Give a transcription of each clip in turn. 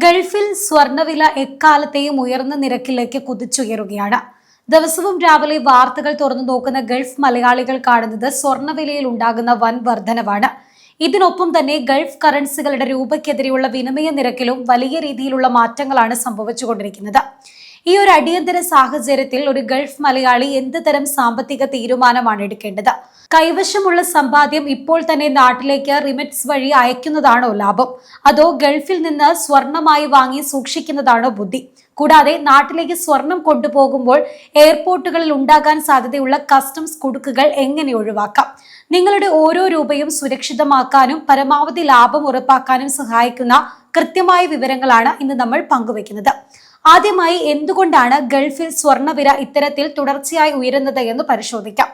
ഗൾഫിൽ സ്വർണ്ണവില എക്കാലത്തെയും ഉയർന്ന നിരക്കിലേക്ക് കുതിച്ചുയരുകയാണ്. ദിവസവും രാവിലെ വാർത്തകൾ തുറന്നു നോക്കുന്ന ഗൾഫ് മലയാളികൾ കാണുന്നത് സ്വർണ്ണവിലയിൽ ഉണ്ടാകുന്ന വൻ വർധനവാണ്. ഇതിനൊപ്പം തന്നെ ഗൾഫ് കറൻസികളുടെ രൂപയ്ക്കെതിരെയുള്ള വിനിമയ നിരക്കിലും വലിയ രീതിയിലുള്ള മാറ്റങ്ങളാണ് സംഭവിച്ചുകൊണ്ടിരിക്കുന്നത്. ഈ ഒരു അടിയന്തര സാഹചര്യത്തിൽ ഒരു ഗൾഫ് മലയാളി എന്ത് തരം സാമ്പത്തിക തീരുമാനമാണ് എടുക്കേണ്ടത്? കൈവശമുള്ള സമ്പാദ്യം ഇപ്പോൾ തന്നെ നാട്ടിലേക്ക് റിമിറ്റ്സ് വഴി അയക്കുന്നതാണോ ലാഭം, അതോ ഗൾഫിൽ നിന്ന് സ്വർണമായി വാങ്ങി സൂക്ഷിക്കുന്നതാണോ ബുദ്ധി? കൂടാതെ നാട്ടിലേക്ക് സ്വർണം കൊണ്ടുപോകുമ്പോൾ എയർപോർട്ടുകളിൽ ഉണ്ടാകാൻ സാധ്യതയുള്ള കസ്റ്റംസ് കുടുക്കുകൾ എങ്ങനെ ഒഴിവാക്കാം? നിങ്ങളുടെ ഓരോ രൂപയും സുരക്ഷിതമാക്കാനും പരമാവധി ലാഭം ഉറപ്പാക്കാനും സഹായിക്കുന്ന കൃത്യമായ വിവരങ്ങളാണ് ഇന്ന് നമ്മൾ പങ്കുവയ്ക്കുന്നത്. ആദ്യമായി എന്തുകൊണ്ടാണ് ഗൾഫിൽ സ്വർണ്ണവില ഇത്തരത്തിൽ തുടർച്ചയായി ഉയരുന്നത് എന്ന് പരിശോധിക്കാം.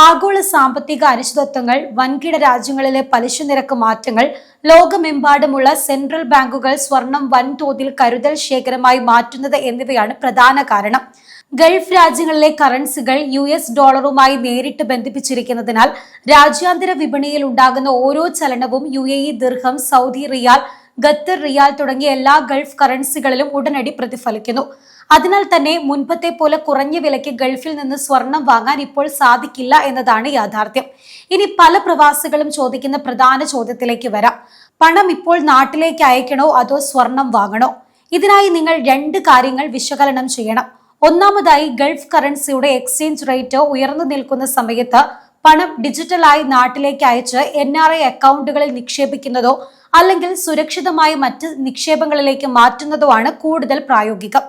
ആഗോള സാമ്പത്തിക അനിശ്ചിതത്വങ്ങൾ, വൻകിട രാജ്യങ്ങളിലെ പലിശ നിരക്ക് മാറ്റങ്ങൾ, ലോകമെമ്പാടുമുള്ള സെൻട്രൽ ബാങ്കുകൾ സ്വർണം വൻതോതിൽ കരുതൽ ശേഖരമായി മാറ്റുന്നത് എന്നിവയാണ് പ്രധാന കാരണം. ഗൾഫ് രാജ്യങ്ങളിലെ കറൻസികൾ US ഡോളറുമായി നേരിട്ട് ബന്ധിപ്പിച്ചിരിക്കുന്നതിനാൽ രാജ്യാന്തര വിപണിയിൽ ഉണ്ടാകുന്ന ഓരോ ചലനവും UAE ദിർഹം, സൗദി റിയാൽ, ഖത്തർ റിയാൽ തുടങ്ങിയ എല്ലാ ഗൾഫ് കറൻസികളിലും ഉടനടി പ്രതിഫലിക്കുന്നു. അതിനാൽ തന്നെ മുൻപത്തെ പോലെ കുറഞ്ഞ വിലയ്ക്ക് ഗൾഫിൽ നിന്ന് സ്വർണം വാങ്ങാൻ ഇപ്പോൾ സാധിക്കില്ല എന്നതാണ് യാഥാർത്ഥ്യം. ഇനി പല പ്രവാസികളും ചോദിക്കുന്ന പ്രധാന ചോദ്യത്തിലേക്ക് വരാം. പണം ഇപ്പോൾ നാട്ടിലേക്ക് അയക്കണോ അതോ സ്വർണം വാങ്ങണോ? ഇതിനായി നിങ്ങൾ രണ്ട് കാര്യങ്ങൾ വിശകലനം ചെയ്യണം. ഒന്നാമതായി, ഗൾഫ് കറൻസിയുടെ എക്സ്ചേഞ്ച് റേറ്റ് ഉയർന്നു നിൽക്കുന്ന സമയത്ത് പണം ഡിജിറ്റലായി നാട്ടിലേക്ക് അയച്ച് NRI അക്കൗണ്ടുകളിൽ നിക്ഷേപിക്കുന്നതോ അല്ലെങ്കിൽ സുരക്ഷിതമായ മറ്റ് നിക്ഷേപങ്ങളിലേക്ക് മാറ്റുന്നതോ ആണ് കൂടുതൽ പ്രായോഗികം.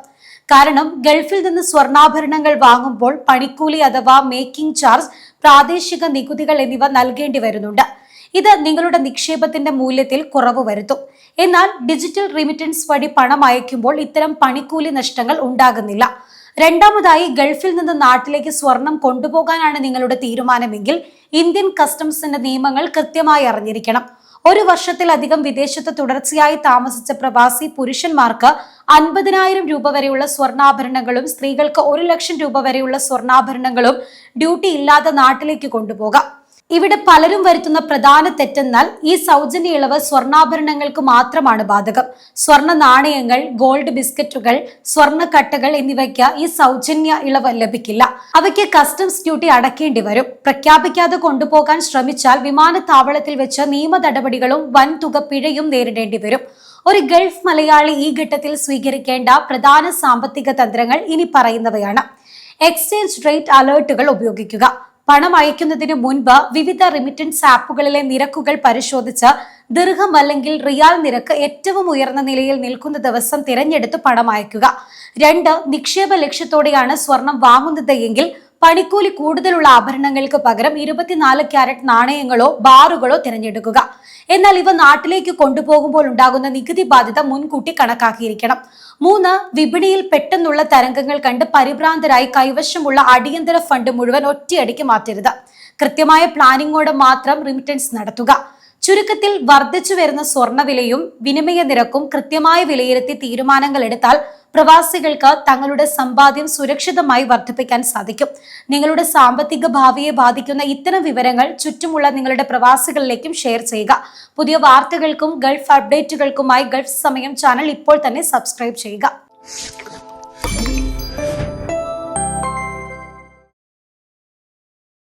കാരണം ഗൾഫിൽ നിന്ന് സ്വർണ്ണാഭരണങ്ങൾ വാങ്ങുമ്പോൾ പണിക്കൂലി അഥവാ മേക്കിംഗ് ചാർജ്, പ്രാദേശിക നികുതികൾ എന്നിവ നൽകേണ്ടി വരുന്നുണ്ട്. ഇത് നിങ്ങളുടെ നിക്ഷേപത്തിന്റെ മൂല്യത്തിൽ കുറവ് വരുത്തും. എന്നാൽ ഡിജിറ്റൽ റിമിറ്റൻസ് വഴി പണം അയക്കുമ്പോൾ ഇത്തരം പണിക്കൂലി നഷ്ടങ്ങൾ ഉണ്ടാകുന്നില്ല. രണ്ടാമതായി, ഗൾഫിൽ നിന്ന് നാട്ടിലേക്ക് സ്വർണം കൊണ്ടുപോകാനാണ് നിങ്ങളുടെ തീരുമാനമെങ്കിൽ ഇന്ത്യൻ കസ്റ്റംസിന്റെ നിയമങ്ങൾ കൃത്യമായി അറിഞ്ഞിരിക്കണം. ഒരു വർഷത്തിലധികം വിദേശത്ത് തുടർച്ചയായി താമസിച്ച പ്രവാസി പുരുഷന്മാർക്ക് 50,000 രൂപ വരെയുള്ള സ്വർണ്ണാഭരണങ്ങളും സ്ത്രീകൾക്ക് 1 ലക്ഷം രൂപ വരെയുള്ള സ്വർണ്ണാഭരണങ്ങളും ഡ്യൂട്ടി ഇല്ലാതെ നാട്ടിലേക്ക് കൊണ്ടുപോകാം. ഇവിടെ പലരും വരുത്തുന്ന പ്രധാന തെറ്റെന്നാൽ ഈ സൗജന്യ ഇളവ് സ്വർണ്ണാഭരണങ്ങൾക്ക് മാത്രമാണ് ബാധകം. സ്വർണ്ണ നാണയങ്ങൾ, ഗോൾഡ് ബിസ്ക്കറ്റുകൾ, സ്വർണ്ണക്കട്ടകൾ എന്നിവയ്ക്ക് ഈ സൗജന്യ ഇളവ് ലഭിക്കില്ല. അവയ്ക്ക് കസ്റ്റംസ് ഡ്യൂട്ടി അടക്കേണ്ടി വരും. പ്രഖ്യാപിക്കാതെ കൊണ്ടുപോകാൻ ശ്രമിച്ചാൽ വിമാനത്താവളത്തിൽ വെച്ച് നിയമ നടപടികളും വൻതുക പിഴയും നേരിടേണ്ടി വരും. ഒരു ഗൾഫ് മലയാളി ഈ ഘട്ടത്തിൽ സ്വീകരിക്കേണ്ട പ്രധാന സാമ്പത്തിക തന്ത്രങ്ങൾ ഇനി പറയുന്നവയാണ്. എക്സ്ചേഞ്ച് റേറ്റ് അലേർട്ടുകൾ ഉപയോഗിക്കുക. പണം അയക്കുന്നതിന് മുൻപ് വിവിധ റിമിറ്റൻസ് ആപ്പുകളിലെ നിരക്കുകൾ പരിശോധിച്ച് ദിർഹം അല്ലെങ്കിൽ റിയാൽ നിരക്ക് ഏറ്റവും ഉയർന്ന നിലയിൽ നിൽക്കുന്ന ദിവസം തിരഞ്ഞെടുത്ത് പണം അയക്കുക. 2, നിക്ഷേപ ലക്ഷ്യത്തോടെയാണ് സ്വർണം വാങ്ങുന്നത് എങ്കിൽ പണിക്കൂലി കൂടുതലുള്ള ആഭരണങ്ങൾക്ക് പകരം 24 ക്യാരറ്റ് നാണയങ്ങളോ ബാറുകളോ തിരഞ്ഞെടുക്കുക. എന്നാൽ ഇവ നാട്ടിലേക്ക് കൊണ്ടുപോകുമ്പോൾ ഉണ്ടാകുന്ന നികുതി ബാധ്യത മുൻകൂട്ടി കണക്കാക്കിയിരിക്കണം. 3, വിപണിയിൽ പെട്ടെന്നുള്ള തരംഗങ്ങൾ കണ്ട് പരിഭ്രാന്തരായി കൈവശമുള്ള അടിയന്തര ഫണ്ട് മുഴുവൻ ഒറ്റയടിക്ക് മാറ്റരുത്. കൃത്യമായ പ്ലാനിങ്ങോടെ മാത്രം റിമിറ്റൻസ് നടത്തുക. ചുരുക്കത്തിൽ, വർദ്ധിച്ചു വരുന്ന സ്വർണ്ണവിലയും വിനിമയ നിരക്കും കൃത്യമായി വിലയിരുത്തി തീരുമാനങ്ങൾ എടുത്താൽ പ്രവാസികൾക്ക് തങ്ങളുടെ സമ്പാദ്യം സുരക്ഷിതമായി വർദ്ധിപ്പിക്കാൻ സാധിക്കും. നിങ്ങളുടെ സാമ്പത്തിക ഭാവിയെ ബാധിക്കുന്ന ഇത്തരം വിവരങ്ങൾ ചുറ്റുമുള്ള നിങ്ങളുടെ പ്രവാസികളിലേക്കും ഷെയർ ചെയ്യുക. പുതിയ വാർത്തകൾക്കും ഗൾഫ് അപ്ഡേറ്റുകൾക്കുമായി ഗൾഫ് സമയം ചാനൽ ഇപ്പോൾ തന്നെ സബ്സ്ക്രൈബ് ചെയ്യുക.